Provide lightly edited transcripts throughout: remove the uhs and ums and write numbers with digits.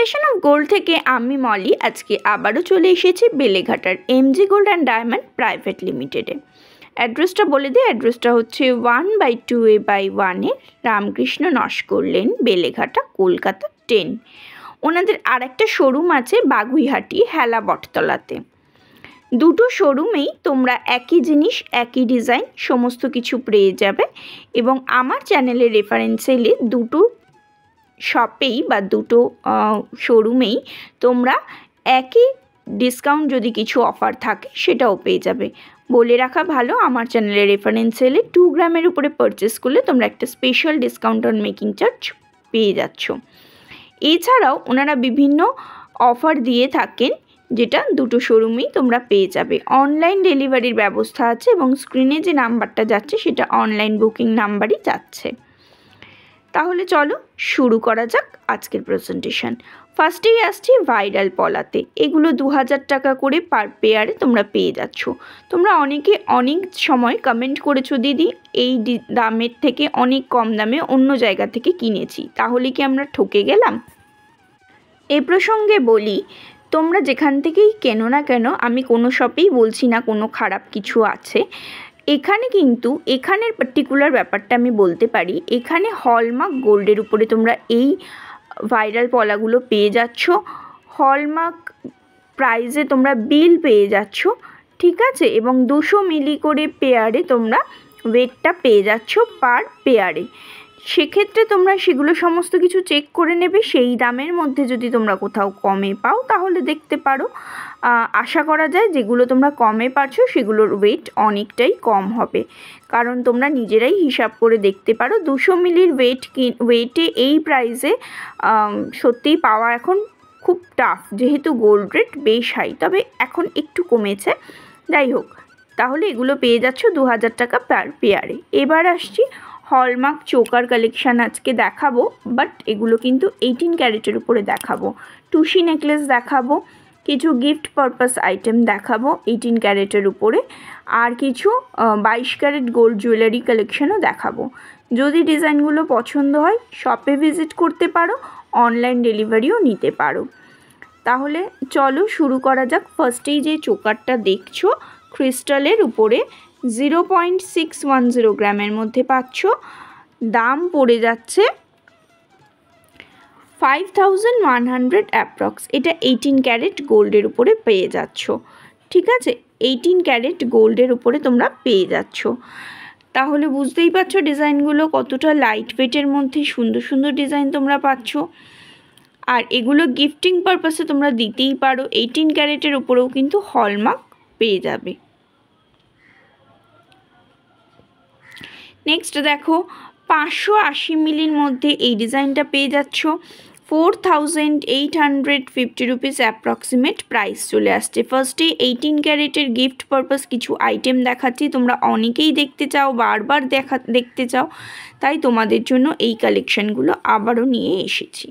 Imitation of gold থেকে আমি মলি আজকে আবারও চলে এসেছি বেলেঘাটার MG gold and diamond private লিমিটেডে। অ্যাড্রেসটা বলে দিই, অ্যাড্রেসটা হচ্ছে 1/2A/1 রামকৃষ্ণ নস্কর লেন, বেলেঘাটা, কলকাতা 10। ওনাদের আর একটা শোরুম আছে বাগুইহাটি হেলা বটতলাতে। দুটো শোরুমেই তোমরা একই জিনিস, একই ডিজাইন সমস্ত কিছু পেয়ে যাবে এবং আমার চ্যানেলের রেফারেন্স এলে দুটো শপেই বা দুটো শোরুমেই তোমরা একই ডিসকাউন্ট যদি কিছু অফার থাকে সেটাও পেয়ে যাবে। বলে রাখা ভালো, আমার চ্যানেলের রেফারেন্স এলে 2 গ্রামের উপরে পারচেস করলে তোমরা একটা special discount on making charge পেয়ে যাচ্ছ। এছাড়াও ওনারা বিভিন্ন অফার দিয়ে থাকেন যেটা দুটো শোরুমেই তোমরা পেয়ে যাবে। অনলাইন ডেলিভারির ব্যবস্থা আছে এবং স্ক্রিনে যে নাম্বারটা যাচ্ছে সেটা অনলাইন বুকিং নাম্বারই যাচ্ছে। তাহলে চলো শুরু করা যাক আজকের প্রেজেন্টেশন। ফার্স্টেই আসছি ভাইরাল পলাতে। এগুলো 2000 টাকা করে পার পেয়ারে তোমরা পেয়ে যাচ্ছ। তোমরা অনেকে অনেক সময় কমেন্ট করেছো, দিদি এই দামের থেকে অনেক কম দামে অন্য জায়গা থেকে কিনেছি, তাহলে কি আমরা ঠকে গেলাম? এ প্রসঙ্গে বলি, তোমরা যেখান থেকেই কেনো না কেন, আমি কোনো শপেই বলছি না কোনো খারাপ কিছু আছে। এখানে কিন্তু এখানের পার্টিকুলার ব্যাপারটা আমি বলতে পারি, এখানে হলমার্ক গোল্ডের উপরে তোমরা এই ভাইরাল পলাগুলো পেয়ে যাচ্ছ। হলমার্ক প্রাইসে তোমরা বিল পেয়ে যাচ্ছ, ঠিক আছে, এবং 200 মিলি করে পেয়ারে তোমরা ওয়েটটা পেয়ে যাচ্ছ পার পেয়ারে। সেক্ষেত্রে তোমরা সেগুলো সমস্ত কিছু চেক করে নেবে। সেই দামের মধ্যে যদি তোমরা কোথাও কমে পাও তাহলে দেখতে পারো। আশা করা যায় যেগুলো তোমরা কমে পাচ্ছো সেগুলোর ওয়েট অনেকটাই কম হবে, কারণ তোমরা নিজেরাই হিসাব করে দেখতে পারো 200 মিলির ওয়েটে এই প্রাইসে সত্যিই পাওয়া এখন খুব টাফ, যেহেতু গোল্ড রেট বেশ হাই, তবে এখন একটু কমেছে। যাই হোক, তাহলে এগুলো পেয়ে যাচ্ছ 2000 টাকা পার পেয়ারে। এবার আসছি হলমার্ক চোকার কালেকশান আজকে দেখাবো, বাট এগুলো কিন্তু 18 ক্যারেটের উপরে দেখাবো। টুসি নেকলেস দেখাবো, কিছু গিফট পারপাস আইটেম দেখাবো 18 ক্যারেটের উপরে, আর কিছু 22 ক্যারেট গোল্ড জুয়েলারি কালেকশানও দেখাবো। যদি ডিজাইনগুলো পছন্দ হয় শপে ভিজিট করতে পারো, অনলাইন ডেলিভারিও নিতে পারো। তাহলে চলো শুরু করা যাক। ফার্স্টেই যে চোকারটা দেখছো ক্রিস্টালের উপরে 0.610 গ্রামের মধ্যে পাচ্ছ, দাম পড়ে যাচ্ছে 5100 অ্যাপ্রক্স। এটা 18 ক্যারেট গোল্ডের উপরে পেয়ে যাচ্ছ, ঠিক আছে, 18 ক্যারেট গোল্ডের উপরে তোমরা পেয়ে যাচ্ছ। তাহলে বুঝতেই পারছো ডিজাইনগুলো কতটা লাইট ওয়েটের মধ্যে সুন্দর সুন্দর ডিজাইন তোমরা পাচ্ছ। আর এগুলো গিফটিং পারপাসে তোমরা দিতেই পারো। 18 ক্যারেটের উপরেও কিন্তু হলমার্ক পেয়ে যাবে। নেক্সট দেখো 580 মিলির মধ্যে এই ডিজাইনটা পেয়ে যাচ্ছ, 4850 রুপিস অ্যাপ্রক্সিমেট প্রাইস চলে আসছে। ফার্স্টে 18 ক্যারেটের গিফট পারপাস কিছু আইটেম দেখাচ্ছি, তোমরা অনেকেই দেখতে চাও, বারবার দেখতে চাও, তাই তোমাদের জন্য এই কালেকশানগুলো আবারও নিয়ে এসেছি।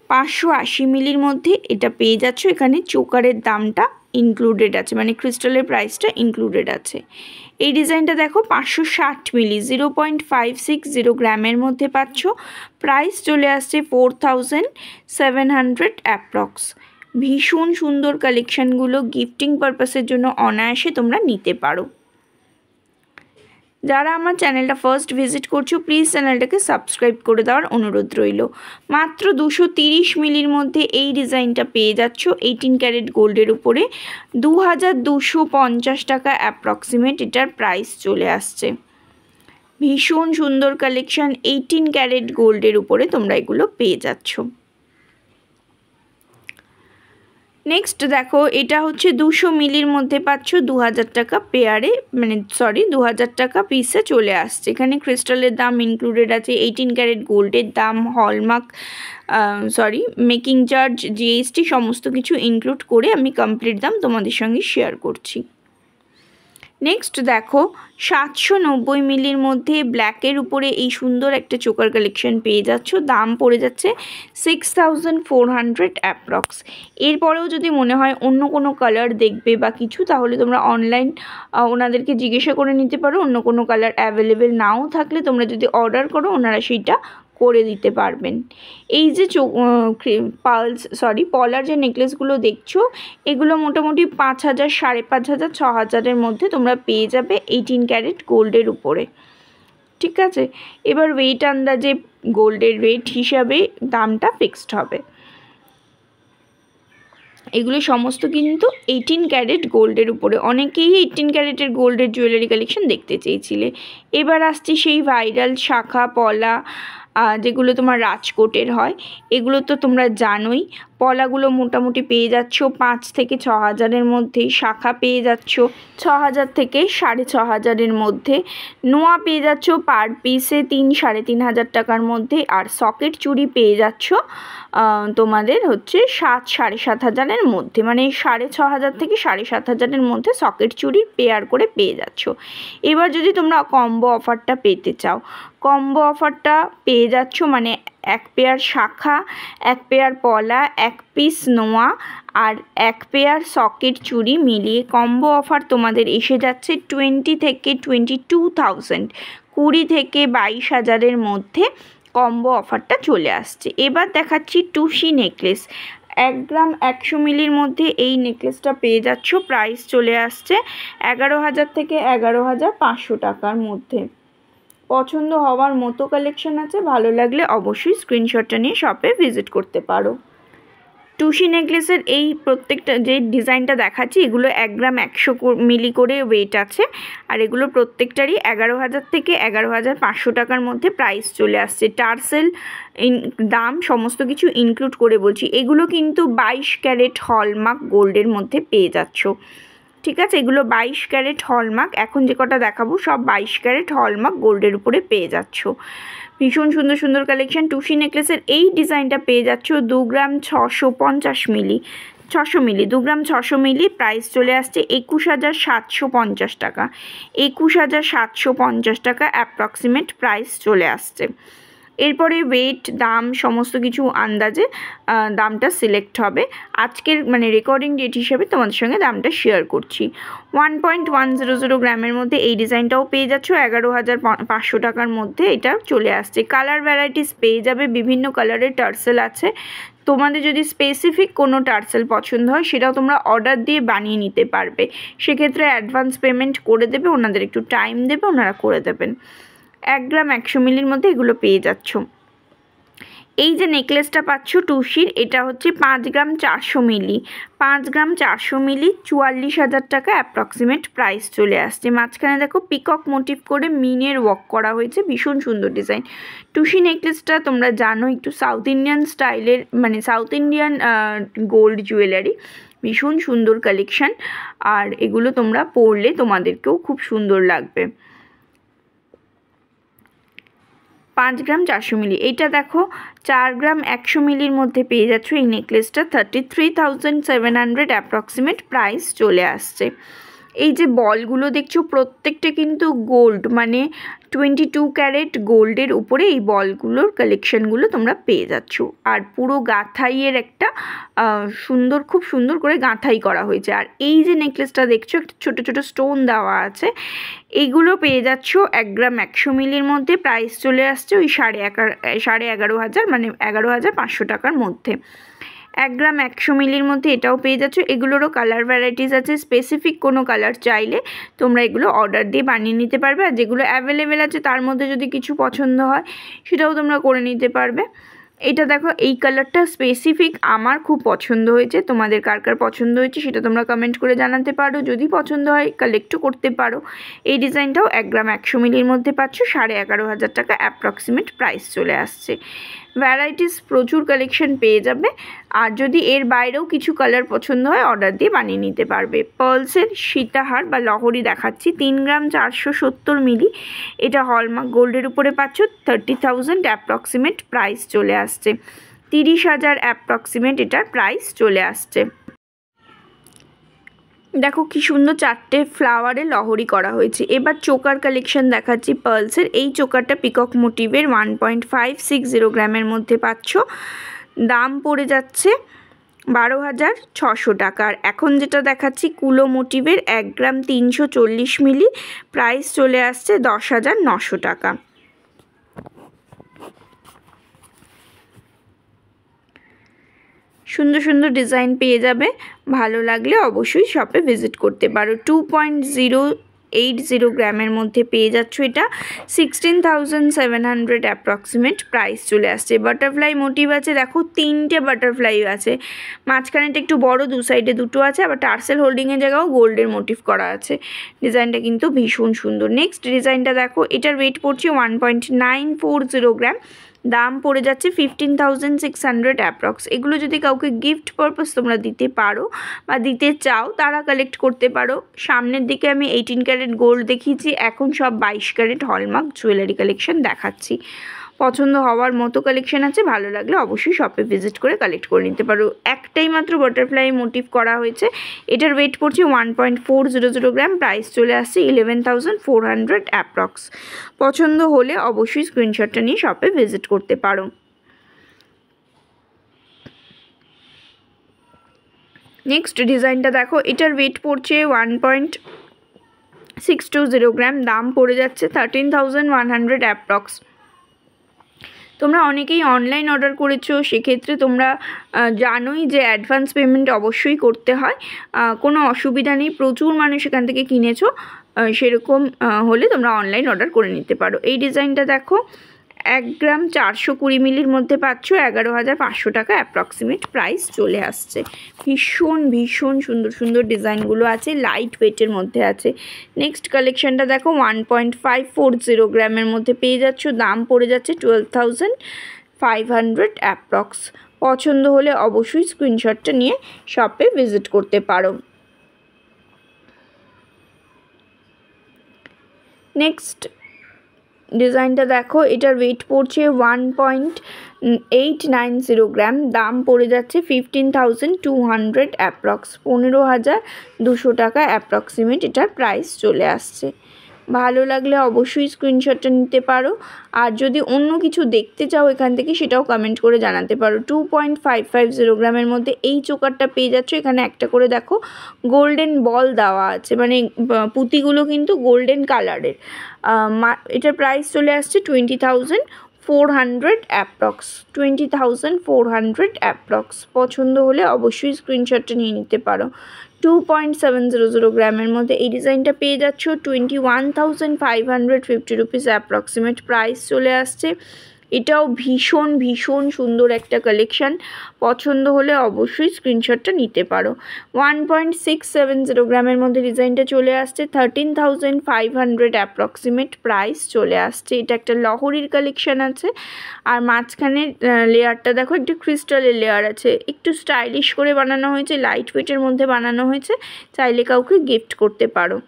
580 মিলির মধ্যে এটা পেয়ে যাচ্ছ। এখানে চোকারের দামটা ইনক্লুডেড আছে, মানে ক্রিস্টালের প্রাইসটা ইনক্লুডেড আছে। এই ডিজাইনটা দেখো 560 মিলি 0.560 গ্রামের মধ্যে পাচ্ছ, প্রাইস চলে আসছে 4700 অ্যাপ্রক্স। ভীষণ সুন্দর কালেকশানগুলো, গিফটিং পারপাসের জন্য অনায়াসে তোমরা নিতে পারো। যারা আমার চ্যানেলটা ফার্স্ট ভিজিট করছো প্লিজ চ্যানেলটাকে সাবস্ক্রাইব করে দেওয়ার অনুরোধ রইল। মাত্র 230 মিলির মধ্যে এই ডিজাইনটা পেয়ে যাচ্ছ 18 ক্যারেট গোল্ডের উপরে, 2250 টাকা অ্যাপ্রক্সিমেট এটার প্রাইস চলে আসছে। ভীষণ সুন্দর কালেকশান, 18 ক্যারেট গোল্ডের উপরে তোমরা এগুলো পেয়ে যাচ্ছ। নেক্সট দেখো এটা হচ্ছে 200 মিলির মধ্যে পাচ্ছ, 2000 টাকা পেয়ারে, মানে 2000 টাকা পিসে চলে আসছে। এখানে ক্রিস্টালের দাম ইনক্লুডেড আছে, 18 ক্যারেট গোল্ডের দাম, হলমার্ক মেকিং চার্জ, জিএসটি সমস্ত কিছু ইনক্লুড করে আমি কমপ্লিট দাম তোমাদের সঙ্গে শেয়ার করছি। নেক্সট দেখো 790 মিলির মধ্যে ব্ল্যাকের উপরে এই সুন্দর একটা চোকার কালেকশন পেয়ে যাচ্ছ, দাম পড়ে যাচ্ছে 6400 অ্যাপ্রক্স। এরপরেও যদি মনে হয় অন্য কোনো কালার দেখবে বা কিছু, তাহলে তোমরা অনলাইন ওনাদেরকে জিজ্ঞাসা করে নিতে পারো। অন্য কোনো কালার অ্যাভেলেবেল নাও থাকলে তোমরা যদি অর্ডার করো ওনারা সেইটা করে দিতে পারবেন। এই যে পলার যে নেকলেসগুলো দেখছো এগুলো মোটামুটি 5,000, 5,500, 6,000-এর মধ্যে তোমরা পেয়ে যাবে 18 ক্যারেট গোল্ডের উপরে। ঠিক আছে, এবার ওয়েট আন্দাজে গোল্ডের রেট হিসাবে দামটা ফিক্সড হবে। এগুলো সমস্ত কিন্তু 18 ক্যারেট গোল্ডের উপরে। অনেকেই 18 ক্যারেটের গোল্ডের জুয়েলারি কালেকশন দেখতে চেয়েছিলে। এবার আসছি সেই ভাইরাল শাখা পলা যেগুলো তোমার রাজকোটের হয়, এগুলো তো তোমরা জানোই। পলাগুলো মোটামুটি পেয়ে যাচ্ছ 5 থেকে 6,000-এর মধ্যেই, শাখা পেয়ে যাচ্ছ 6,000 থেকে 6,500-এর মধ্যে, নোয়া পেয়ে যাচ্ছ পার পিসে 3-3,500 টাকার মধ্যে, আর সকেট চুড়ি পেয়ে যাচ্ছ তোমাদের হচ্ছে 7-7,500-এর মধ্যে, মানে 6,500 থেকে 7,500-এর মধ্যে সকেট চুড়ির পেয়ার করে পেয়ে যাচ্ছ। এবার যদি তোমরা কম্বো অফারটা পেতে চাও, কম্বো অফারটা পেয়ে যাচ্ছ মানে 1 পেয়ার শাখা, 1 পেয়ার পলা, 1 পিস নোয়া আর 1 পেয়ার সকেট চুড়ি মিলিয়ে কম্বো অফার তোমাদের এসে যাচ্ছে 20 থেকে 22,000, 20 থেকে 22,000-এর মধ্যে কম্বো অফারটা চলে আসছে। এবার দেখাচ্ছি টুসি নেকলেস। 1 গ্রাম 100 মিলির মধ্যে এই নেকলেসটা পেয়ে যাচ্ছ, প্রাইস চলে আসছে 11,000 থেকে 11,500 টাকার মধ্যে। পছন্দ হওয়ার মতো কালেকশন আছে, ভালো লাগলে অবশ্যই স্ক্রিনশটটা নিয়ে শপে ভিজিট করতে পারো। টুসি নেকলেসের এই প্রত্যেকটা যে ডিজাইনটা দেখাচ্ছি এগুলো 1 গ্রাম 100 মিলি করে ওয়েট আছে, আর এগুলো প্রত্যেকটারই 11,000 থেকে 11,500 টাকার মধ্যে প্রাইস চলে আসছে। টার্সেল দাম সমস্ত কিছু ইনক্লুড করে বলছি। এগুলো কিন্তু 22 ক্যারেট হলমার্ক গোল্ডের মধ্যে পেয়ে যাচ্ছ। ঠিক আছে, এগুলো 22 ক্যারেট হলমার্ক, এখন যে কটা দেখাবো সব 22 ক্যারেট হলমার্ক গোল্ডের উপরে পেয়ে যাচ্ছ। ভীষণ সুন্দর সুন্দর কালেকশন। টুসি নেকলেসের এই ডিজাইনটা পেয়ে যাচ্ছ 2 গ্রাম 650 মিলি, 600 মিলি, 2 গ্রাম 600 মিলি, প্রাইস চলে আসছে 21,750 টাকা। 21,750 টাকা অ্যাপ্রক্সিমেট প্রাইস চলে আসছে। এরপরে ওয়েট দাম সমস্ত কিছু আন্দাজে দামটা সিলেক্ট হবে। আজকের মানে রেকর্ডিং ডেট হিসেবে তোমাদের সঙ্গে দামটা শেয়ার করছি। 1.100 গ্রামের মধ্যে এই ডিজাইনটাও পেয়ে যাচ্ছ 11,500 টাকার মধ্যে, এটা চলে আসছে। কালার ভ্যারাইটিস পেয়ে যাবে, বিভিন্ন কালারের টার্সেল আছে। তোমাদের যদি স্পেসিফিক কোনো টার্সেল পছন্দ হয় সেটাও তোমরা অর্ডার দিয়ে বানিয়ে নিতে পারবে। সেক্ষেত্রে অ্যাডভান্স পেমেন্ট করে দেবে, ওনাদের একটু টাইম দেবে, ওনারা করে দেবেন। 1 গ্রাম 100 মিলির মধ্যে এগুলো পেয়ে যাচ্ছ। এই যে নেকলেসটা পাচ্ছ টুসির, এটা হচ্ছে 5 গ্রাম 400 মিলি, 5 গ্রাম 400 মিলি, 44,000 টাকা অ্যাপ্রক্সিমেট প্রাইস চলে আসছে। মাঝখানে দেখো পিকক মোটিভ করে মিনের ওয়ার্ক করা হয়েছে, ভীষণ সুন্দর ডিজাইন। টুসি নেকলেসটা তোমরা জানো একটু সাউথ ইন্ডিয়ান স্টাইলের, মানে সাউথ ইন্ডিয়ান গোল্ড জুয়েলারি, ভীষণ সুন্দর কালেকশান, আর এগুলো তোমরা পরলে তোমাদেরকেও খুব সুন্দর লাগবে। 5 গ্রাম 400 মিলি, এইটা দেখো 4 গ্রাম 100 মিলির মধ্যে পেয়ে যাচ্ছ এই নেকলেসটা, 33,700 অ্যাপ্রক্সিমেট প্রাইস চলে আসছে। এই যে বলগুলো দেখছো প্রত্যেকটা কিন্তু গোল্ড, মানে 22 ক্যারেট গোল্ডের উপরে এই বলগুলোর কালেকশানগুলো তোমরা পেয়ে যাচ্ছ। আর পুরো গাঁথাইয়ের একটা সুন্দর, খুব সুন্দর করে গাঁথাই করা হয়েছে। আর এই যে নেকলেসটা দেখছো একটা ছোটো ছোটো স্টোন দেওয়া আছে, এইগুলো পেয়ে যাচ্ছ 1 গ্রাম 100 মিলির মধ্যে, প্রাইস চলে আসছে ওই 11,500, মানে 11,500 টাকার মধ্যে। 1 গ্রাম 100 মিলির মধ্যে এটাও পেয়ে যাচ্ছ। এগুলোরও কালার ভ্যারাইটিস আছে, স্পেসিফিক কোনো কালার চাইলে তোমরা এগুলো অর্ডার দিয়ে বানিয়ে নিতে পারবে। আর যেগুলো অ্যাভেলেবেল আছে তার মধ্যে যদি কিছু পছন্দ হয় সেটাও তোমরা করে নিতে পারবে। এটা দেখো এই কালারটা স্পেসিফিক আমার খুব পছন্দ হয়েছে, তোমাদের কার কার পছন্দ হয়েছে সেটা তোমরা কমেন্ট করে জানাতে পারো, যদি পছন্দ হয় কালেক্টও করতে পারো। এই ডিজাইনটাও 1 গ্রাম 100 মিলির মধ্যে পাচ্ছ, 11,500 টাকা অ্যাপ্রক্সিমেট প্রাইস চলে আসছে। ভ্যারাইটিস প্রচুর কালেকশন পেয়ে যাবে, আর যদি এর বাইরেও কিছু কালার পছন্দ হয় অর্ডার দিয়ে বানিয়ে নিতে পারবে। পার্লসের সীতাহার বা লহরি দেখাচ্ছি, 3 গ্রাম 470 মিলি, এটা হলমার্ক গোল্ডের উপরে পাচ্ছ, 30,000 অ্যাপ্রক্সিমেট প্রাইস চলে আসছে। 30,000 অ্যাপ্রক্সিমেট এটার প্রাইস চলে আসছে। দেখো কি সুন্দর 4টে ফ্লাওয়ারে লহরি করা হয়েছে। এবার চোকার কালেকশন দেখাচ্ছি পার্লসের। এই চোকারটা পিকক মোটিভের 1.560 গ্রামের মধ্যে পাচ্ছ, দাম পড়ে যাচ্ছে 12,600 টাকা। আর এখন যেটা দেখাচ্ছি কুলো মোটিভের 1 গ্রাম 340 মিলি, প্রাইস চলে আসছে 10,900 টাকা। সুন্দর সুন্দর ডিজাইন পেয়ে যাবে। ভালো লাগলে অবশ্যই শপে ভিজিট করতে পারো। 2.080 গ্রামের মধ্যে পেয়ে যাচ্ছ। এটা 16,700 অ্যাপ্রক্সিমেট প্রাইস চলে আসছে। বাটারফ্লাই মোটিভ আছে, দেখো 3টে বাটারফ্লাই আছে, মাঝখানেটা একটু বড়, দু সাইডে দুটো আছে, আবার টার্সেল হোল্ডিংয়ের জায়গাও গোল্ডের মোটিভ করা আছে। ডিজাইনটা কিন্তু ভীষণ সুন্দর। নেক্সট ডিজাইনটা দেখো, এটার ওয়েট পড়ছে 1.940 গ্রাম, দাম পড়ে যাচ্ছে 15,600 অ্যাপ্রক্স। এগুলো যদি কাউকে গিফট পারপাস তোমরা দিতে পারো বা দিতে চাও তারা কালেক্ট করতে পারো। সামনের দিকে আমি 18 ক্যারেট গোল্ড দেখিয়েছি, এখন সব 22 ক্যারেট হলমার্ক জুয়েলারি কালেকশন দেখাচ্ছি। পছন্দ হওয়ার মতো কালেকশন আছে, ভালো লাগলে অবশ্যই শপে ভিজিট করে কালেক্ট করে নিতে পারো। একটাই মাত্র বাটারফ্লাই মোটিভ করা হয়েছে। এটার ওয়েট পড়ছে 1.400 গ্রাম, প্রাইস চলে আসছে 11,400 অ্যাপ্রক্স। পছন্দ হলে অবশ্যই স্ক্রিনশটটা নিয়ে শপে ভিজিট করতে পারো। নেক্সট ডিজাইনটা দেখো, এটার ওয়েট পড়ছে 1.620 গ্রাম, দাম পড়ে যাচ্ছে 13,100 অ্যাপ্রক্স। তোমরা অনেকেই অনলাইন অর্ডার করেছো, সেক্ষেত্রে তোমরা জানোই যে অ্যাডভান্স পেমেন্ট অবশ্যই করতে হয়। কোনো অসুবিধা নেই, প্রচুর মানুষ এখান থেকে কিনেছো, সেরকম হলে তোমরা অনলাইন অর্ডার করে নিতে পারো। এই ডিজাইনটা দেখো, 1 গ্রাম 420 মিলির মধ্যে পাচ্ছ, 11,500 টাকা অ্যাপ্রক্সিমেট প্রাইস চলে আসছে। ভীষণ ভীষণ সুন্দর সুন্দর ডিজাইনগুলো আছে, লাইট ওয়েটের মধ্যে আছে। নেক্সট কালেকশানটা দেখো, 1.540 গ্রামের মধ্যে পেয়ে যাচ্ছ, দাম পড়ে যাচ্ছে 12,500 অ্যাপ্রক্স। পছন্দ হলে অবশ্যই স্ক্রিনশটটা নিয়ে শপে ভিজিট করতে পারো। নেক্সট ডিজাইনটা দেখো, এটার ওয়েট পড়ছে 1.890 গ্রাম, দাম পড়ে যাচ্ছে 15,200 অ্যাপ্রক্স, 15,200 টাকা অ্যাপ্রক্সিমেট এটার প্রাইস চলে আসছে। ভালো লাগলে অবশ্যই স্ক্রিনশটটা নিতে পারো। আর যদি অন্য কিছু দেখতে চাও এখান থেকে, সেটাও কমেন্ট করে জানাতে পারো। 2.550 গ্রামের মধ্যে এই চোকারটা পেয়ে যাচ্ছ। এখানে একটা করে দেখো গোল্ডেন বল দেওয়া আছে, মানে পুঁতিগুলো কিন্তু গোল্ডেন কালারের। এটার প্রাইস চলে আসছে 20,400 অ্যাপ্রক্স, 20,400 অ্যাপ্রক্স। পছন্দ হলে অবশ্যই স্ক্রিনশটটা নিয়ে নিতে পারো। 2.700 গ্রামের মধ্যে এই ডিজাইনটা পেয়ে যাচ্ছ, 21,550 রুপিস অ্যাপ্রক্সিমেট প্রাইস চলে আসছে। এটাও ভীষণ ভীষণ সুন্দর একটা কালেকশান, পছন্দ হলে অবশ্যই স্ক্রিনশটটা নিতে পারো। 1.670 গ্রামের মধ্যে ডিজাইনটা চলে আসছে, 13,500 অ্যাপ্রক্সিমেট প্রাইস চলে আসছে। এটা একটা লহরির কালেকশান আছে, আর মাঝখানের লেয়ারটা দেখো একটু ক্রিস্টালের লেয়ার আছে, একটু স্টাইলিশ করে বানানো হয়েছে, লাইট ওয়েটের মধ্যে বানানো হয়েছে, চাইলে কাউকে গিফট করতে পারো।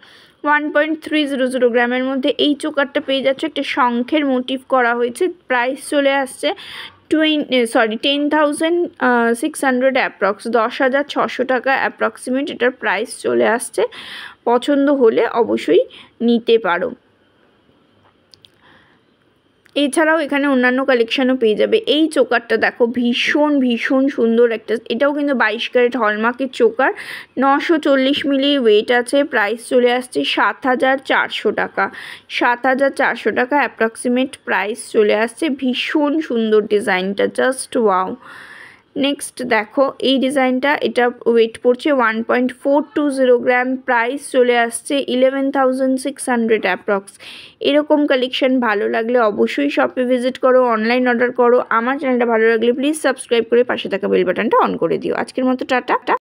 1.300 গ্রামের মধ্যে এই চোকারটা পেয়ে যাচ্ছে, একটা শঙ্খের মোটিভ করা হয়েছে, প্রাইস চলে আসছে 10,600 অ্যাপ্রক্স, 10,600 টাকা অ্যাপ্রক্সিমেট এটার প্রাইস চলে আসছে। পছন্দ হলে অবশ্যই নিতে পারো। এছাড়াও এখানে অন্যান্য কালেকশানও পেয়ে যাবে। এই চোকারটা দেখো, ভীষণ ভীষণ সুন্দর একটা, এটাও কিন্তু 22 ক্যারেট হলমার্কের চোকার, 940 মিলি ওয়েট আছে, প্রাইস চলে আসছে 7,400 টাকা, 7,400 টাকা অ্যাপ্রক্সিমেট প্রাইস চলে আসছে। ভীষণ সুন্দর ডিজাইনটা, জাস্ট ওয়াও। নেক্সট দেখো এই ডিজাইনটা, এটা ওয়েট পড়ছে 1.420 গ্রাম, প্রাইস চলে আসছে 11,600 অ্যাপ্রক্স। এরকম কালেকশন ভালো লাগলে অবশ্যই শপে ভিজিট করো, অনলাইন অর্ডার করো। আমার চ্যানেলটা ভালো লাগলে প্লিজ সাবস্ক্রাইব করে পাশে থাকা বেল বাটনটা অন করে দিও। আজকের মতো টাটা।